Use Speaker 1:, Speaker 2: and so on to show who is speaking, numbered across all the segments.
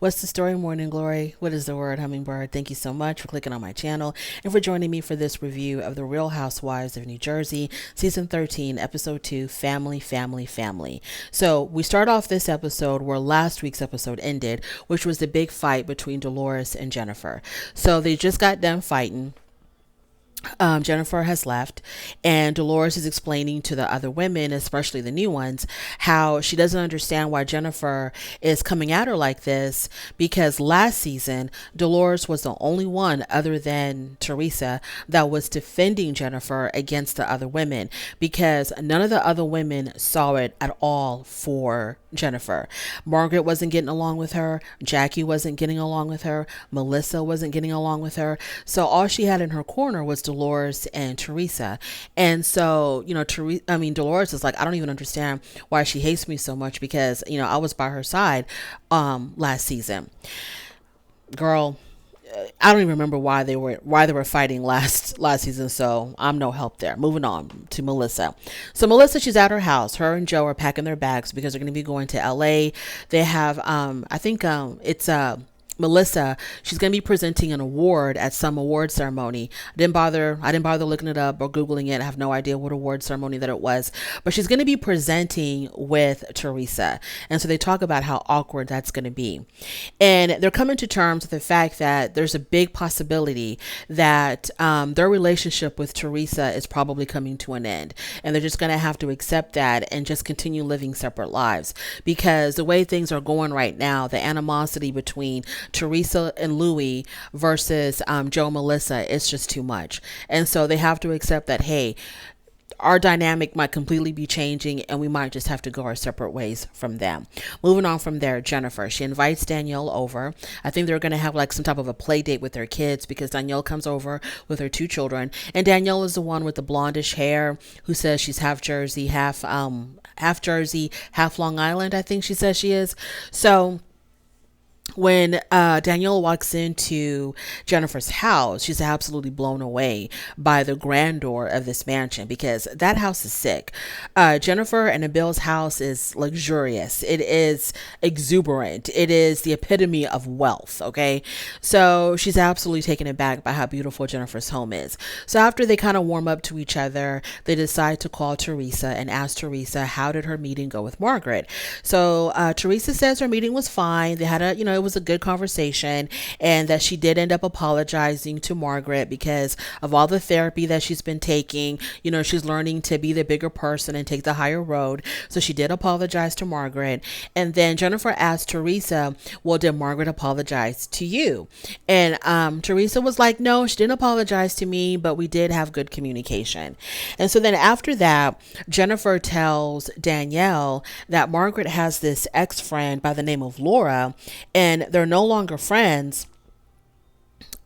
Speaker 1: What's the story, Morning Glory? What is the word, Hummingbird? Thank you so much for clicking on my channel and for joining me for this review of The Real Housewives of New Jersey, Season 13, Episode 2, Family, Family, Family. So we start off this episode where last week's episode ended, which was the big fight between Dolores and Jennifer. So they just got done fighting. Jennifer has left, and Dolores is explaining to the other women, especially the new ones, how she doesn't understand why Jennifer is coming at her like this, because last season Dolores was the only one other than Teresa that was defending Jennifer against the other women, because none of the other women saw it at all for Jennifer. Margaret wasn't getting along with her, Jackie wasn't getting along with her, Melissa wasn't getting along with her, so all she had in her corner was Dolores and Teresa. And so, Dolores is like, I don't even understand why she hates me so much, because, I was by her side last season. Girl, I don't even remember why they were fighting last season, so I'm no help there. Moving on to Melissa. So Melissa, she's at her house. Her and Joe are packing their bags because they're going to be going to LA. They have I think it's Melissa, she's going to be presenting an award at some award ceremony. I didn't bother looking it up or Googling it. I have no idea what award ceremony that it was, but she's going to be presenting with Teresa. And so they talk about how awkward that's going to be. And they're coming to terms with the fact that there's a big possibility that their relationship with Teresa is probably coming to an end. And they're just going to have to accept that and just continue living separate lives, because the way things are going right now, the animosity between Teresa and Louis versus Joe and Melissa, it's just too much. And so they have to accept that, hey, our dynamic might completely be changing and we might just have to go our separate ways from them. Moving on from there, Jennifer, she invites Danielle over. I think they're going to have like some type of a play date with their kids, because Danielle comes over with her two children, and Danielle is the one with the blondish hair who says she's half Jersey, half Jersey, half Long Island, I think she says she is. So when Danielle walks into Jennifer's house, she's absolutely blown away by the grandeur of this mansion, because that house is sick. Jennifer and Abel's house is luxurious. It is exuberant. It is the epitome of wealth. Okay. So she's absolutely taken aback by how beautiful Jennifer's home is. So after they kind of warm up to each other, they decide to call Teresa and ask Teresa, how did her meeting go with Margaret? So Teresa says her meeting was fine. They had it was a good conversation, and that she did end up apologizing to Margaret because of all the therapy that she's been taking. She's learning to be the bigger person and take the higher road. So she did apologize to Margaret. And then Jennifer asked Teresa, well, did Margaret apologize to you? And Teresa was like, no, she didn't apologize to me, but we did have good communication. And so then after that, Jennifer tells Danielle that Margaret has this ex-friend by the name of Laura, and they're no longer friends.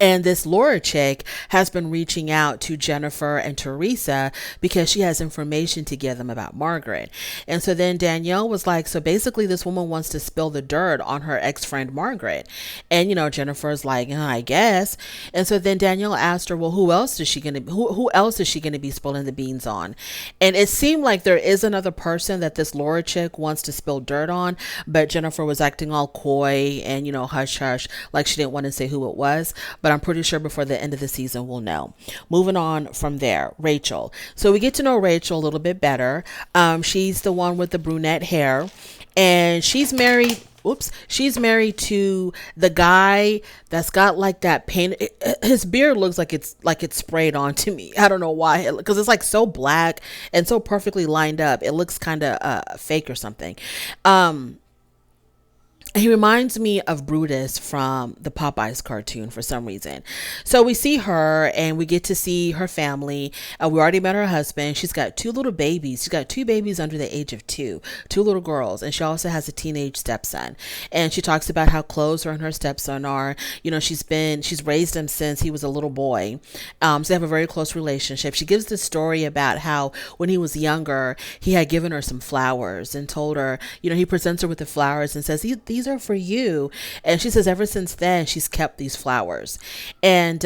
Speaker 1: And this Laura chick has been reaching out to Jennifer and Teresa because she has information to give them about Margaret. And so then Danielle was like, so basically this woman wants to spill the dirt on her ex-friend Margaret. And, Jennifer's like, I guess. And so then Danielle asked her, well, who else is she going to be spilling the beans on? And it seemed like there is another person that this Laura chick wants to spill dirt on, but Jennifer was acting all coy and, hush hush, like she didn't want to say who it was. But I'm pretty sure before the end of the season we'll know. Moving on from there, Rachel. So we get to know Rachel a little bit better. She's the one with the brunette hair, and she's married. She's married to the guy that's got like that paint. His beard looks like it's sprayed on to me. I don't know why, because it's like so black and so perfectly lined up. It looks kind of fake or something. He reminds me of Brutus from the Popeyes cartoon for some reason. So we see her and we get to see her family. We already met her husband. She's got two little babies. She's got two babies under the age of two little girls. And she also has a teenage stepson. And she talks about how close her and her stepson are. She's raised him since he was a little boy. So they have a very close relationship. She gives the story about how when he was younger, he had given her some flowers and told her, he presents her with the flowers and says, these are for you. And she says ever since then she's kept these flowers. And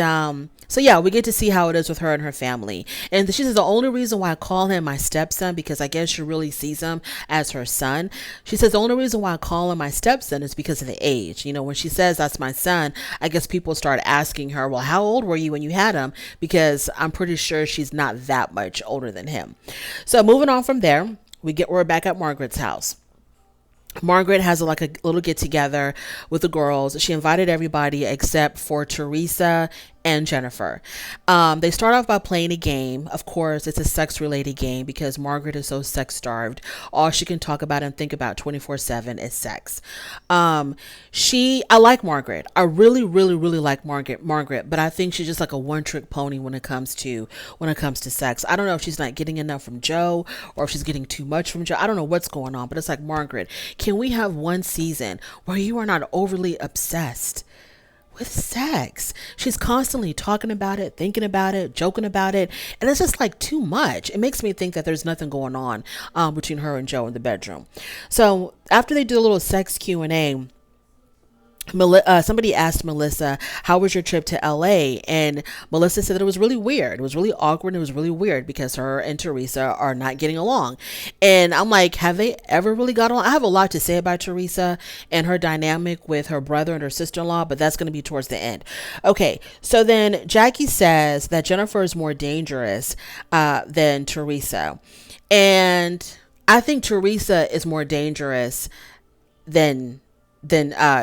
Speaker 1: So yeah, we get to see how it is with her and her family. And she says the only reason why I call him my stepson, because I guess she really sees him as her son. She says the only reason why I call him my stepson is because of the age. You know, when she says that's my son, I guess people start asking her, well, how old were you when you had him? Because I'm pretty sure she's not that much older than him. So moving on from there, we're back at Margaret's house. Margaret has like a little get together with the girls. She invited everybody except for Teresa and Jennifer. They start off by playing a game. Of course, it's a sex related game because Margaret is so sex starved. All she can talk about and think about 24/7 is sex. I like Margaret. I really, really, really like Margaret, but I think she's just like a one trick pony when it comes to sex. I don't know if she's not getting enough from Joe or if she's getting too much from Joe. I don't know what's going on, but it's like, Margaret, can we have one season where you are not overly obsessed with sex? She's constantly talking about it, thinking about it, joking about it, and it's just like too much. It makes me think that there's nothing going on between her and Joe in the bedroom. So after they do a little sex Q&A, somebody asked Melissa, how was your trip to LA? And Melissa said that it was really weird. It was really awkward. And it was really weird because her and Teresa are not getting along. And I'm like, have they ever really got along? I have a lot to say about Teresa and her dynamic with her brother and her sister-in-law, but that's going to be towards the end. Okay. So then Jackie says that Jennifer is more dangerous than Teresa. And I think Teresa is more dangerous than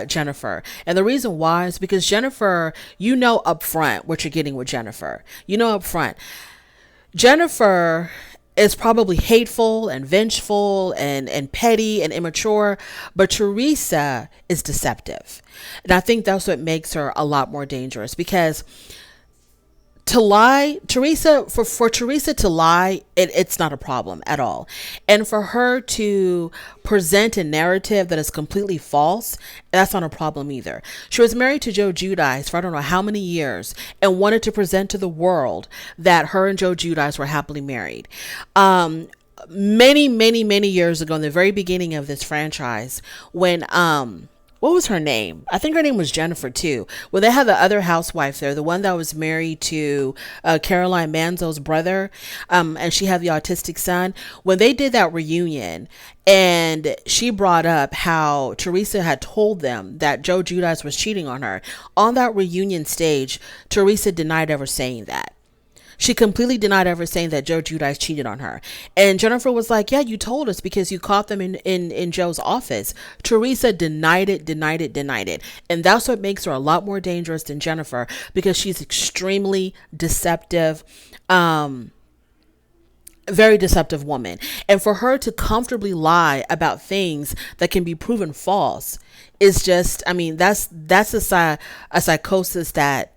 Speaker 1: Jennifer. And the reason why is because Jennifer, you know up front what you're getting with Jennifer. You know up front. Jennifer is probably hateful and vengeful and petty and immature, but Teresa is deceptive. And I think that's what makes her a lot more dangerous, because to lie, for Teresa to lie, it's not a problem at all. And for her to present a narrative that is completely false, that's not a problem either. She was married to Joe Giudice for I don't know how many years and wanted to present to the world that her and Joe Giudice were happily married. Many years ago, in the very beginning of this franchise, when what was her name? I think her name was Jennifer too. Well, they had the other housewife there, the one that was married to Caroline Manzo's brother, and she had the autistic son. When they did that reunion, and she brought up how Teresa had told them that Joe Giudice was cheating on her. On that reunion stage, Teresa denied ever saying that. She completely denied ever saying that Joe Giudice cheated on her. And Jennifer was like, yeah, you told us because you caught them in Joe's office. Teresa denied it. And that's what makes her a lot more dangerous than Jennifer, because she's extremely deceptive, very deceptive woman. And for her to comfortably lie about things that can be proven false is just, I mean, that's a psychosis that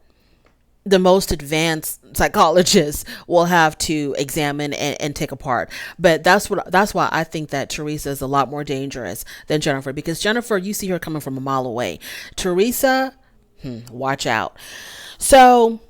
Speaker 1: the most advanced psychologists will have to examine and take apart. But that's why I think that Teresa is a lot more dangerous than Jennifer, because Jennifer, you see her coming from a mile away. Teresa, watch out. So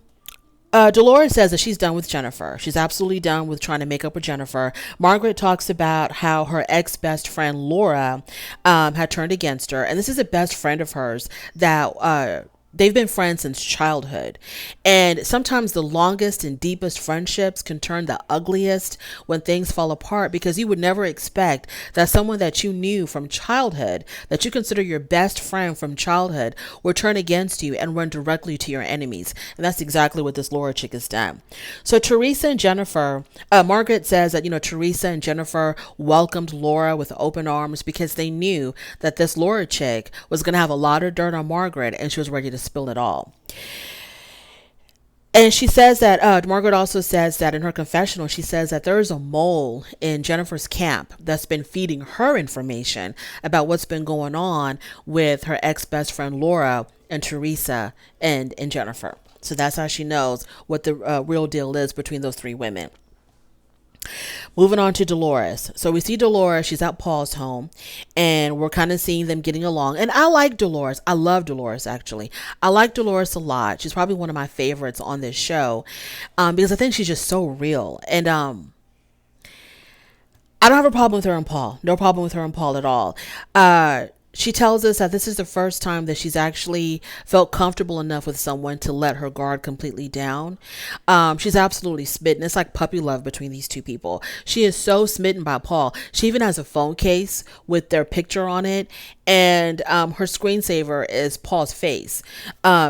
Speaker 1: Dolores says that she's done with Jennifer. She's absolutely done with trying to make up with Jennifer. Margaret talks about how her ex-best friend Laura had turned against her. And this is a best friend of hers that they've been friends since childhood. And sometimes the longest and deepest friendships can turn the ugliest when things fall apart, because you would never expect that someone that you knew from childhood, that you consider your best friend from childhood, would turn against you and run directly to your enemies. And that's exactly what this Laura chick has done. So Teresa and Jennifer, Margaret says that, Teresa and Jennifer welcomed Laura with open arms because they knew that this Laura chick was going to have a lot of dirt on Margaret, and she was ready to spill it all. And she says that Margaret also says that in her confessional, she says that there is a mole in Jennifer's camp that's been feeding her information about what's been going on with her ex-best friend Laura and Teresa and Jennifer. So that's how she knows what the real deal is between those three women. Moving on to Dolores. So we see Dolores, she's at Paul's home, and we're kind of seeing them getting along. And I like Dolores. I love Dolores, actually. I like Dolores a lot. She's probably one of my favorites on this show, because I think she's just so real. And I don't have a problem with her and Paul. No problem with her and Paul at all. she tells us that this is the first time that she's actually felt comfortable enough with someone to let her guard completely down. She's absolutely smitten. It's like puppy love between these two people. She is so smitten by Paul. She even has a phone case with their picture on it, and her screensaver is Paul's face,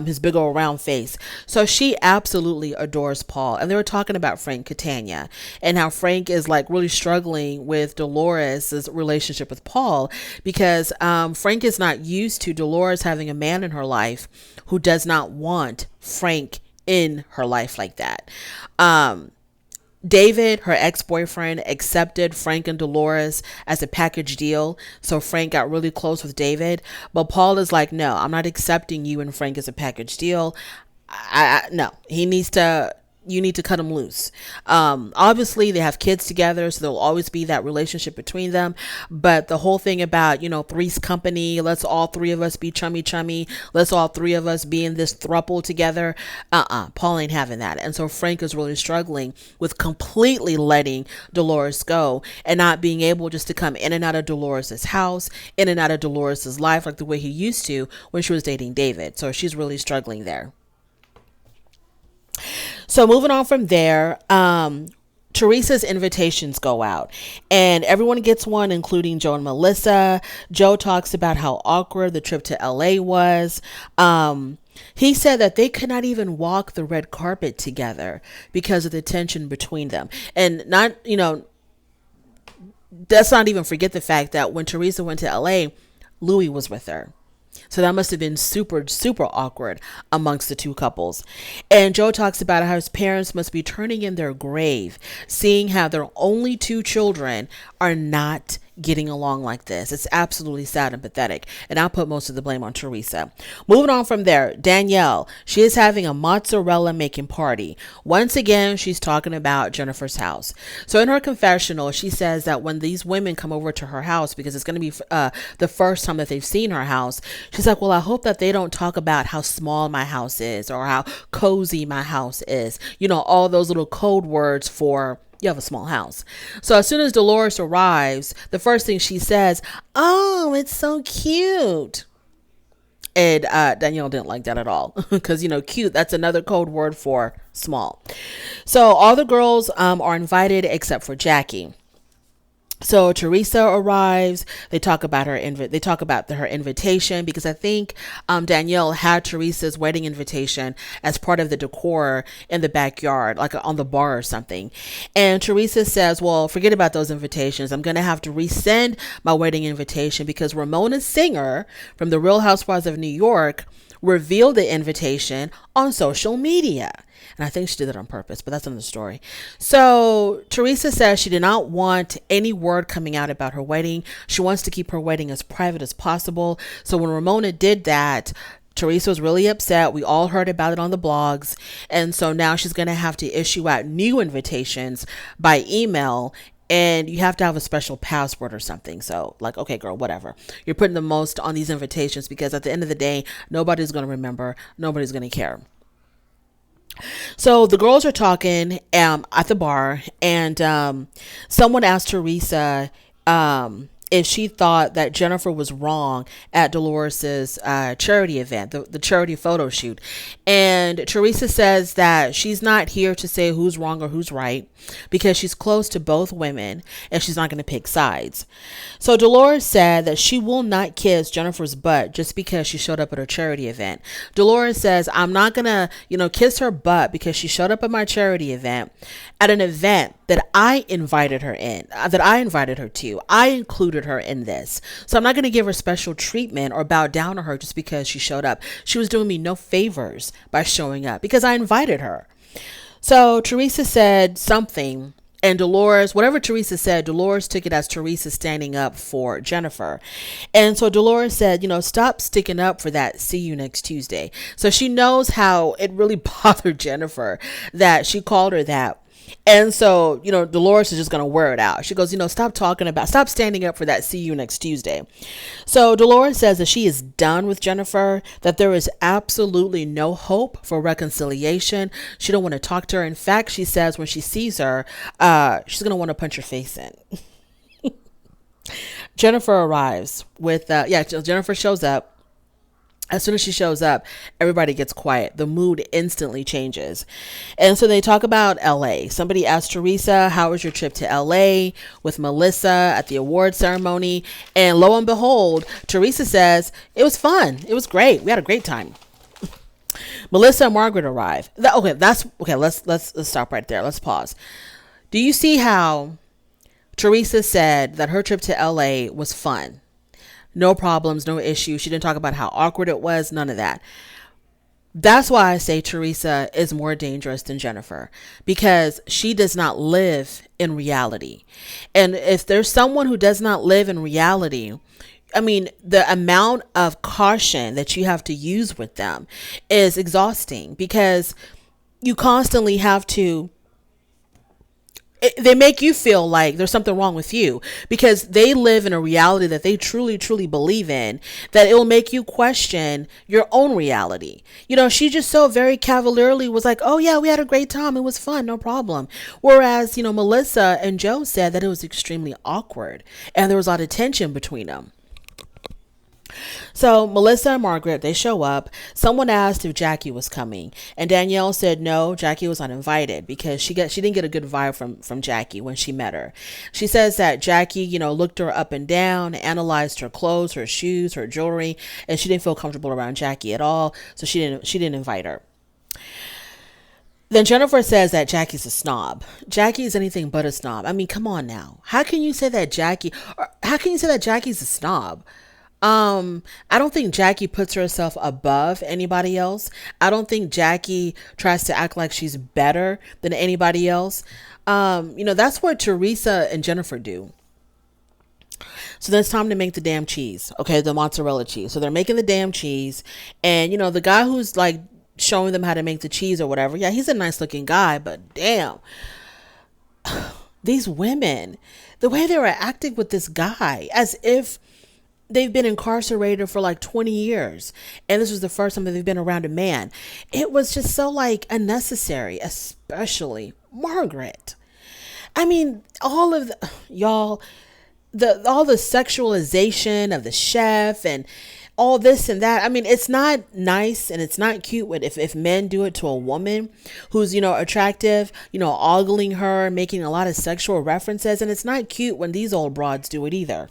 Speaker 1: his big old round face. So she absolutely adores Paul. And they were talking about Frank Catania and how Frank is like really struggling with Dolores's relationship with Paul because Frank is not used to Dolores having a man in her life who does not want Frank in her life like that. David, her ex-boyfriend, accepted Frank and Dolores as a package deal. So Frank got really close with David. But Paul is like, no, I'm not accepting you and Frank as a package deal. No, you need to cut him loose. Obviously they have kids together, so there'll always be that relationship between them. But the whole thing about, Three's Company, let's all three of us be chummy, let's all three of us be in this throuple together. Paul ain't having that. And so Frank is really struggling with completely letting Dolores go and not being able just to come in and out of Dolores's house, in and out of Dolores's life, like the way he used to when she was dating David. So she's really struggling there. So moving on from there, Teresa's invitations go out and everyone gets one, including Joe and Melissa. Joe talks about how awkward the trip to LA was. He said that they could not even walk the red carpet together because of the tension between them. And let's not even forget the fact that when Teresa went to LA, Louis was with her. So that must have been super, super awkward amongst the two couples. And Joe talks about how his parents must be turning in their grave, seeing how their only two children are not getting along like this. It's absolutely sad and pathetic. And I'll put most of the blame on Teresa. Moving on from there, Danielle, she is having a mozzarella making party. Once again, she's talking about Jennifer's house. So in her confessional, she says that when these women come over to her house, because it's going to be the first time that they've seen her house, she's like, well, I hope that they don't talk about how small my house is or how cozy my house is. All those little code words for you have a small house. So as soon as Dolores arrives, the first thing she says, oh, it's so cute. And Danielle didn't like that at all because, cute, that's another code word for small. So all the girls are invited except for Jackie. So Teresa arrives. They talk about her her invitation because I think Danielle had Teresa's wedding invitation as part of the decor in the backyard, like on the bar or something. And Teresa says, well, forget about those invitations. I'm going to have to resend my wedding invitation because Ramona Singer from the Real Housewives of New York revealed the invitation on social media. And I think she did that on purpose, but that's another story. So Teresa says she did not want any word coming out about her wedding. She wants to keep her wedding as private as possible. So when Ramona did that, Teresa was really upset. We all heard about it on the blogs. And so now she's going to have to issue out new invitations by email. And you have to have a special password or something. So okay, girl, whatever. You're putting the most on these invitations because at the end of the day, nobody's going to remember. Nobody's going to care. So the girls are talking at the bar, and someone asked Teresa if she thought that Jennifer was wrong at Dolores's charity event, the charity photo shoot. And Teresa says that she's not here to say who's wrong or who's right because she's close to both women and she's not going to pick sides. So Dolores said that she will not kiss Jennifer's butt just because she showed up at her charity event. Dolores says, I'm not going to, kiss her butt because she showed up at my charity event, at an event that I invited her to. I included her in this. So I'm not going to give her special treatment or bow down to her just because she showed up. She was doing me no favors by showing up because I invited her. So Teresa said something, and Dolores, whatever Teresa said, Dolores took it as Teresa standing up for Jennifer. And so Dolores said, stop sticking up for that. See you next Tuesday. So she knows how it really bothered Jennifer that she called her that. And so, Dolores is just going to wear it out. She goes, stop standing up for that. See you next Tuesday. So Dolores says that she is done with Jennifer, that there is absolutely no hope for reconciliation. She don't want to talk to her. In fact, she says when she sees her, she's going to want to punch her face in. Jennifer arrives with, Jennifer shows up. As soon as she shows up, everybody gets quiet. The mood instantly changes. And so they talk about LA. Somebody asked Teresa, how was your trip to LA with Melissa at the award ceremony? And lo and behold, Teresa says, it was fun. It was great. We had a great time. Melissa and Margaret arrive. Let's stop right there. Let's pause. Do you see how Teresa said that her trip to LA was fun? No problems, no issues. She didn't talk about how awkward it was, none of that. That's why I say Teresa is more dangerous than Jennifer, because she does not live in reality. And if there's someone who does not live in reality, I mean, the amount of caution that you have to use with them is exhausting, because you constantly have to, they make you feel like there's something wrong with you, because they live in a reality that they truly, truly believe in, that it will make you question your own reality. You know, she just so very cavalierly was like, oh yeah, we had a great time. It was fun. No problem. Whereas, you know, Melissa and Joe said that it was extremely awkward and there was a lot of tension between them. So Melissa and Margaret, they show up. Someone asked if Jackie was coming, and Danielle said no, Jackie was uninvited, because she didn't get a good vibe from Jackie when she met her. She says that Jackie, you know, looked her up and down, analyzed her clothes, her shoes, her jewelry, and she didn't feel comfortable around Jackie at all, so she didn't invite her. Then Jennifer says that Jackie's a snob. Jackie is anything but a snob. I mean, come on now. How can you say that Jackie's a snob? I don't think Jackie puts herself above anybody else. I don't think Jackie tries to act like she's better than anybody else. You know, that's what Teresa and Jennifer do. So then it's time to make the damn cheese. Okay, the mozzarella cheese. So they're making the damn cheese. And, you know, the guy who's like showing them how to make the cheese or whatever, yeah, he's a nice looking guy, but damn. These women, the way they were acting with this guy, as if they've been incarcerated for like 20 years and this was the first time that they've been around a man. It was just so like unnecessary, especially Margaret. I mean, all of the, y'all, all the sexualization of the chef and all this and that. I mean, it's not nice and it's not cute if men do it to a woman who's, you know, attractive, you know, ogling her, making a lot of sexual references. And it's not cute when these old broads do it either.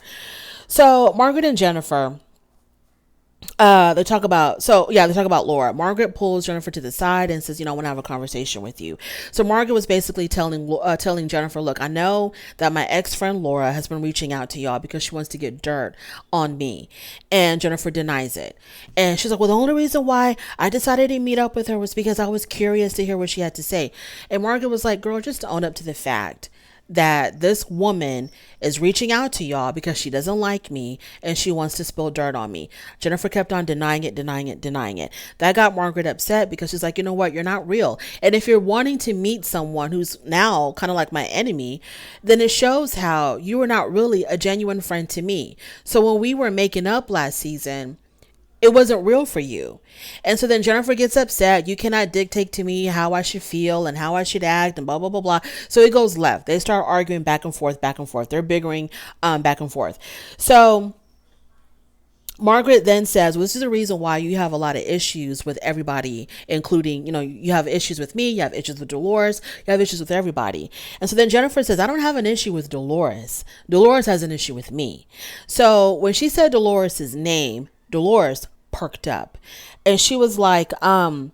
Speaker 1: So Margaret and Jennifer, they talk about Laura. Margaret pulls Jennifer to the side and says, you know, I want to have a conversation with you. So Margaret was basically telling Jennifer, look, I know that my ex-friend Laura has been reaching out to y'all because she wants to get dirt on me. And Jennifer denies it. And she's like, well, the only reason why I decided to meet up with her was because I was curious to hear what she had to say. And Margaret was like, girl, just own up to the fact that this woman is reaching out to y'all because she doesn't like me and she wants to spill dirt on me. Jennifer kept on denying it. That got Margaret upset because she's like, you know what? You're not real. And if you're wanting to meet someone who's now kind of like my enemy, then it shows how you were not really a genuine friend to me. So when we were making up last season, it wasn't real for you. And so then Jennifer gets upset. You cannot dictate to me how I should feel and how I should act and blah, blah, blah, blah. So it goes left. They start arguing back and forth. They're bickering back and forth. So Margaret then says, well, this is the reason why you have a lot of issues with everybody, including, you know, you have issues with me, you have issues with Dolores, you have issues with everybody. And so then Jennifer says, I don't have an issue with Dolores. Dolores has an issue with me. So when she said Dolores's name, Dolores perked up and she was like, how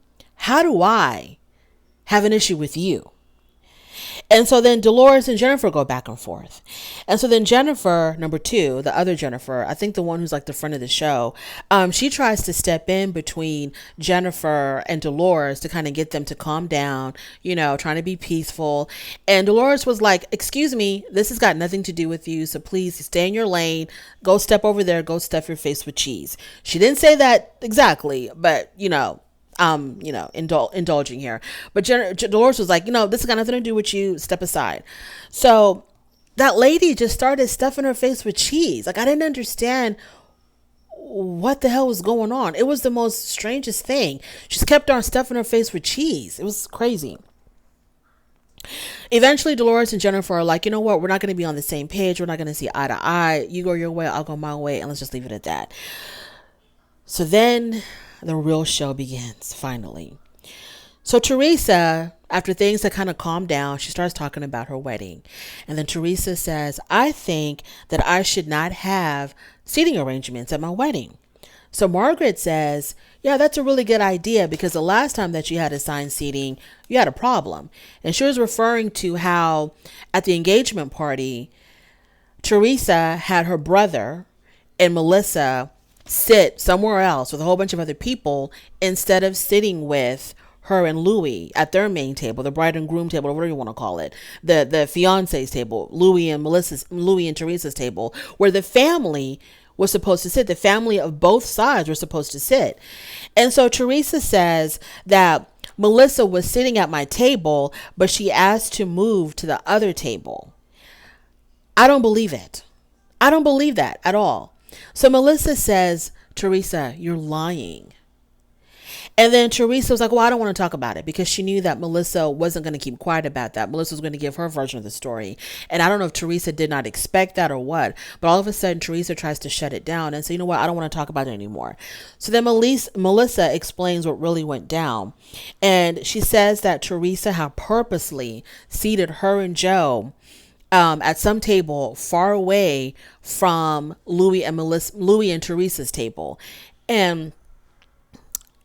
Speaker 1: do I have an issue with you? And so then Dolores and Jennifer go back and forth. And so then Jennifer, number two, the other Jennifer, I think the one who's like the friend of the show, she tries to step in between Jennifer and Dolores to kind of get them to calm down, you know, trying to be peaceful. And Dolores was like, excuse me, this has got nothing to do with you. So please stay in your lane. Go step over there. Go stuff your face with cheese. She didn't say that exactly, but indulging here. But Dolores was like, this has got nothing to do with you. Step aside. So that lady just started stuffing her face with cheese. Like, I didn't understand what the hell was going on. It was the most strangest thing. She just kept on stuffing her face with cheese. It was crazy. Eventually, Dolores and Jennifer are like, you know what? We're not going to be on the same page. We're not going to see eye to eye. You go your way, I'll go my way, and let's just leave it at that. So then the real show begins, finally. So Teresa, after things had kind of calmed down, she starts talking about her wedding. And then Teresa says, I think that I should not have seating arrangements at my wedding. So Margaret says, yeah, that's a really good idea, because the last time that you had assigned seating, you had a problem. And she was referring to how at the engagement party, Teresa had her brother and Melissa sit somewhere else with a whole bunch of other people instead of sitting with her and Louis at their main table, the bride and groom table, or whatever you want to call it, the fiancés table, Louis and Teresa's table, where the family was supposed to sit. The family of both sides were supposed to sit. And so Teresa says that Melissa was sitting at my table, but she asked to move to the other table. I don't believe it. I don't believe that at all. So Melissa says, Teresa, you're lying. And then Teresa was like, well, I don't want to talk about it, because she knew that Melissa wasn't going to keep quiet about that. Melissa was going to give her version of the story. And I don't know if Teresa did not expect that or what, but all of a sudden Teresa tries to shut it down and say, you know what, I don't want to talk about it anymore. So then Melissa explains what really went down. And she says that Teresa had purposely seated her and Joe at some table far away from Louis and Teresa's table. And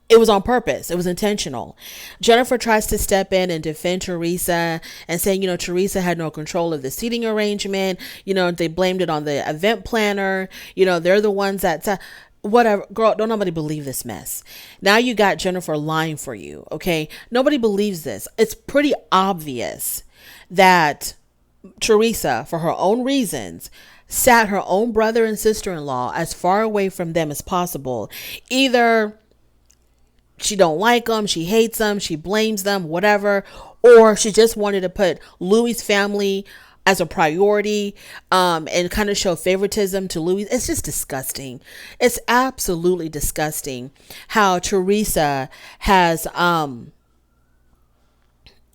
Speaker 1: it was on purpose. It was intentional. Jennifer tries to step in and defend Teresa and saying, Teresa had no control of the seating arrangement. They blamed it on the event planner. They're the ones that, whatever. Girl, don't nobody believe this mess. Now you got Jennifer lying for you. Okay. Nobody believes this. It's pretty obvious that Teresa, for her own reasons, sat her own brother and sister-in-law as far away from them as possible. Either she don't like them, she hates them, she blames them, whatever, or she just wanted to put Louis' family as a priority, and kind of show favoritism to Louis. It's just disgusting. It's absolutely disgusting how Teresa has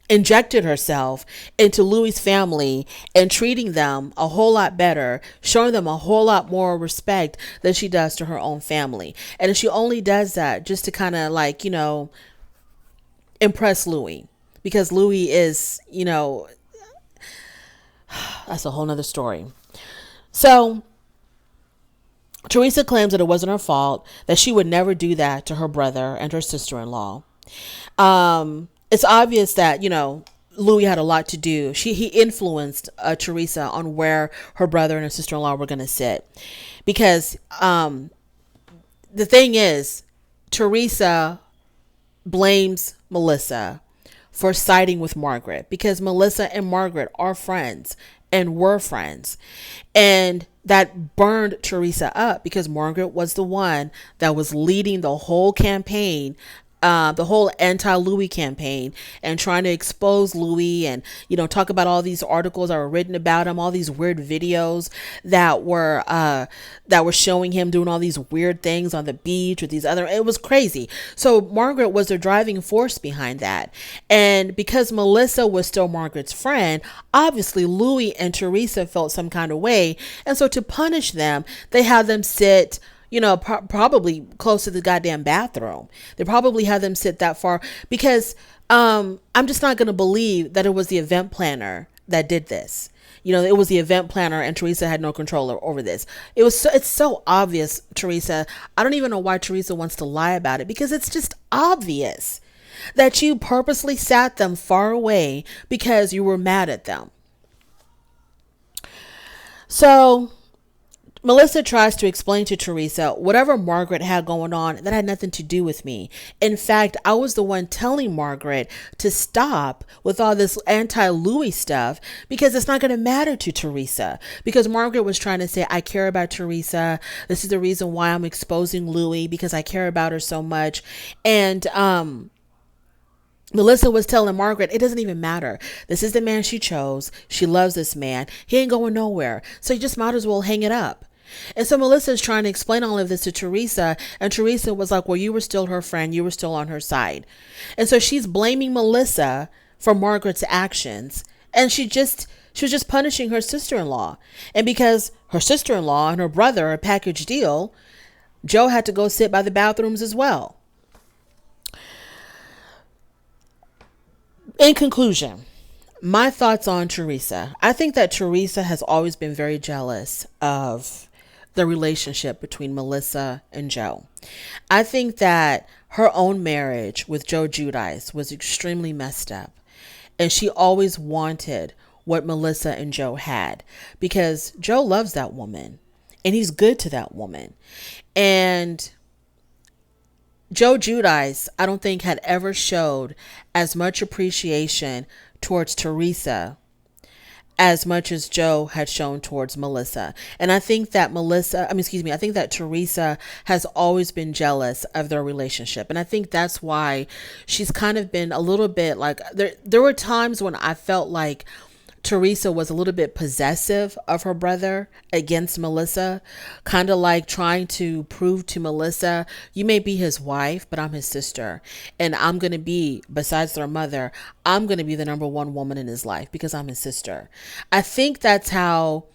Speaker 1: injected herself into Louis' family and treating them a whole lot better, showing them a whole lot more respect than she does to her own family. And she only does that just to kind of impress Louis, because Louis is, that's a whole nother story. So Teresa claims that it wasn't her fault, that she would never do that to her brother and her sister-in-law. It's obvious that, Louis had a lot to do. He influenced Teresa on where her brother and her sister-in-law were going to sit, because the thing is, Teresa blames Melissa for siding with Margaret, because Melissa and Margaret are friends and were friends. And that burned Teresa up, because Margaret was the one that was leading the whole campaign, the whole anti-Louis campaign, and trying to expose Louis and, talk about all these articles that were written about him, all these weird videos that were showing him doing all these weird things on the beach with these other, it was crazy. So Margaret was the driving force behind that. And because Melissa was still Margaret's friend, obviously Louis and Teresa felt some kind of way. And so to punish them, they had them sit, probably close to the goddamn bathroom. They probably had them sit that far, because I'm just not going to believe that it was the event planner that did this. It was the event planner, and Teresa had no control over this. It's so obvious, Teresa. I don't even know why Teresa wants to lie about it, because it's just obvious that you purposely sat them far away because you were mad at them. So Melissa tries to explain to Teresa, whatever Margaret had going on, that had nothing to do with me. In fact, I was the one telling Margaret to stop with all this anti-Louis stuff, because it's not going to matter to Teresa. Because Margaret was trying to say, I care about Teresa. This is the reason why I'm exposing Louis, because I care about her so much. And Melissa was telling Margaret, it doesn't even matter. This is the man she chose. She loves this man. He ain't going nowhere. So you just might as well hang it up. And so Melissa is trying to explain all of this to Teresa, and Teresa was like, well, you were still her friend. You were still on her side. And so she's blaming Melissa for Margaret's actions. And she was just punishing her sister-in-law. And because her sister-in-law and her brother are a package deal, Joe had to go sit by the bathrooms as well. In conclusion, my thoughts on Teresa. I think that Teresa has always been very jealous of the relationship between Melissa and Joe. I think that her own marriage with Joe Giudice was extremely messed up. And she always wanted what Melissa and Joe had, because Joe loves that woman and he's good to that woman. And Joe Giudice, I don't think, had ever showed as much appreciation towards Teresa as much as Joe had shown towards Melissa. And I think that I think that Teresa has always been jealous of their relationship. And I think that's why she's kind of been a little bit like, there were times when I felt like Teresa was a little bit possessive of her brother against Melissa, kind of like trying to prove to Melissa, you may be his wife, but I'm his sister. And I'm going to be, besides their mother, I'm going to be the number one woman in his life because I'm his sister. I think that's how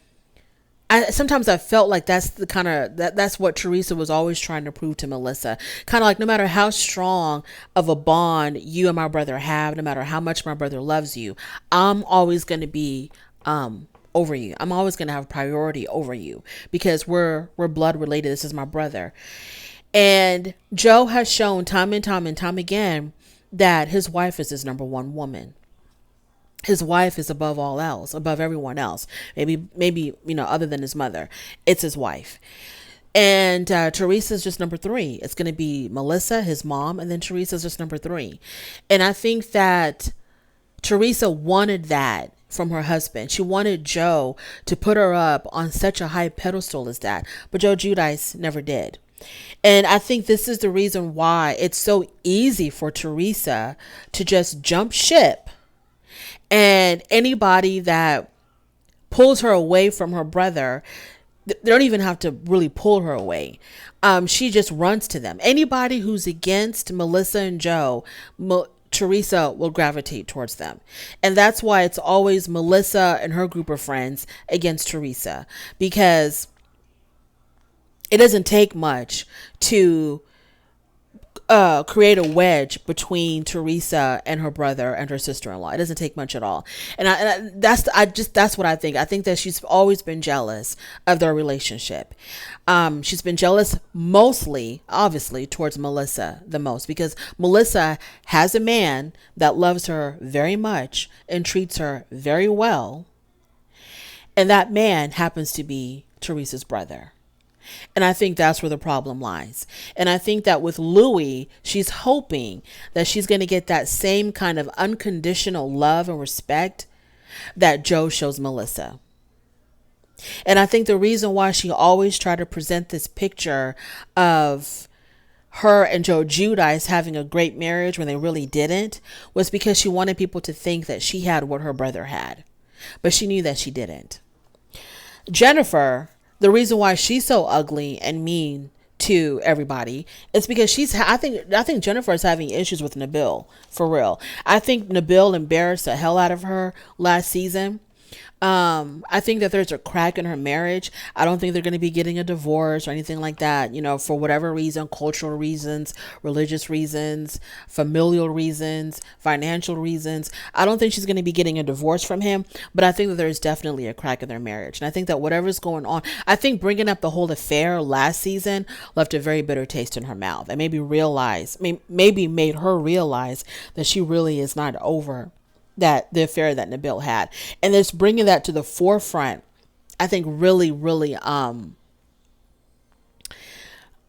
Speaker 1: sometimes I felt like that's the kind of, that's what Teresa was always trying to prove to Melissa. Kind of like, no matter how strong of a bond you and my brother have, no matter how much my brother loves you, I'm always going to be over you. I'm always going to have priority over you because we're blood related. This is my brother. And Joe has shown time and time and time again that his wife is his number one woman. His wife is above all else, above everyone else. Maybe, other than his mother, it's his wife. And Teresa's just number 3. It's going to be Melissa, his mom, and then Teresa's just number 3. And I think that Teresa wanted that from her husband. She wanted Joe to put her up on such a high pedestal as that, but Joe Giudice never did. And I think this is the reason why it's so easy for Teresa to just jump ship. And anybody that pulls her away from her brother, they don't even have to really pull her away. She just runs to them. Anybody who's against Melissa and Joe, Teresa will gravitate towards them. And that's why it's always Melissa and her group of friends against Teresa, because it doesn't take much to create a wedge between Teresa and her brother and her sister-in-law. It doesn't take much at all. And that's what I think. I think that she's always been jealous of their relationship. She's been jealous mostly, obviously, towards Melissa the most, because Melissa has a man that loves her very much and treats her very well. And that man happens to be Teresa's brother. And I think that's where the problem lies. And I think that with Louie, she's hoping that she's going to get that same kind of unconditional love and respect that Joe shows Melissa. And I think the reason why she always tried to present this picture of her and Joe Giudice having a great marriage when they really didn't was because she wanted people to think that she had what her brother had. But she knew that she didn't. Jennifer, the reason why she's so ugly and mean to everybody is because I think Jennifer is having issues with Nabil, for real. I think Nabil embarrassed the hell out of her last season. I think that there's a crack in her marriage. I don't think they're going to be getting a divorce or anything like that, for whatever reason, cultural reasons, religious reasons, familial reasons, financial reasons. I don't think she's going to be getting a divorce from him, but I think that there's definitely a crack in their marriage. And I think that whatever's going on, I think bringing up the whole affair last season left a very bitter taste in her mouth and maybe made her realize that she really is not over the affair that Nabil had. And it's bringing that to the forefront, I think really, I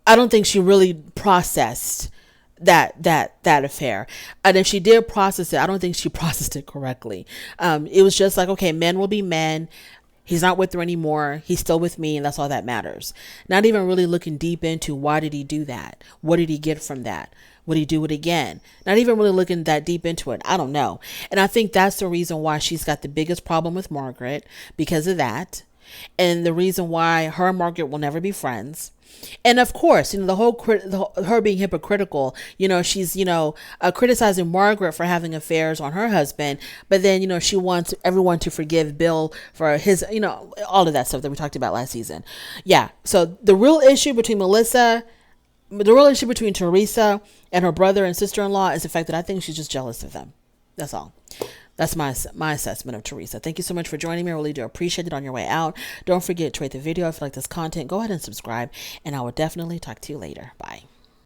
Speaker 1: don't think she really processed that affair. And if she did process it, I don't think she processed it correctly. It was just like, okay, men will be men. He's not with her anymore. He's still with me, and that's all that matters. Not even really looking deep into why did he do that? What did he get from that? Would he do it again? Not even really looking that deep into it. I don't know. And I think that's the reason why she's got the biggest problem with Margaret, because of that. And the reason why her and Margaret will never be friends. And of course, the whole her being hypocritical. She's criticizing Margaret for having affairs on her husband, but then she wants everyone to forgive Bill for his all of that stuff that we talked about last season. Yeah. So the real issue between Teresa and her brother and sister-in-law is the fact that I think she's just jealous of them. That's all. That's my assessment of Teresa. Thank you so much for joining me. I really do appreciate it. On your way out, don't forget to rate the video. If you like this content, go ahead and subscribe, and I will definitely talk to you later. Bye.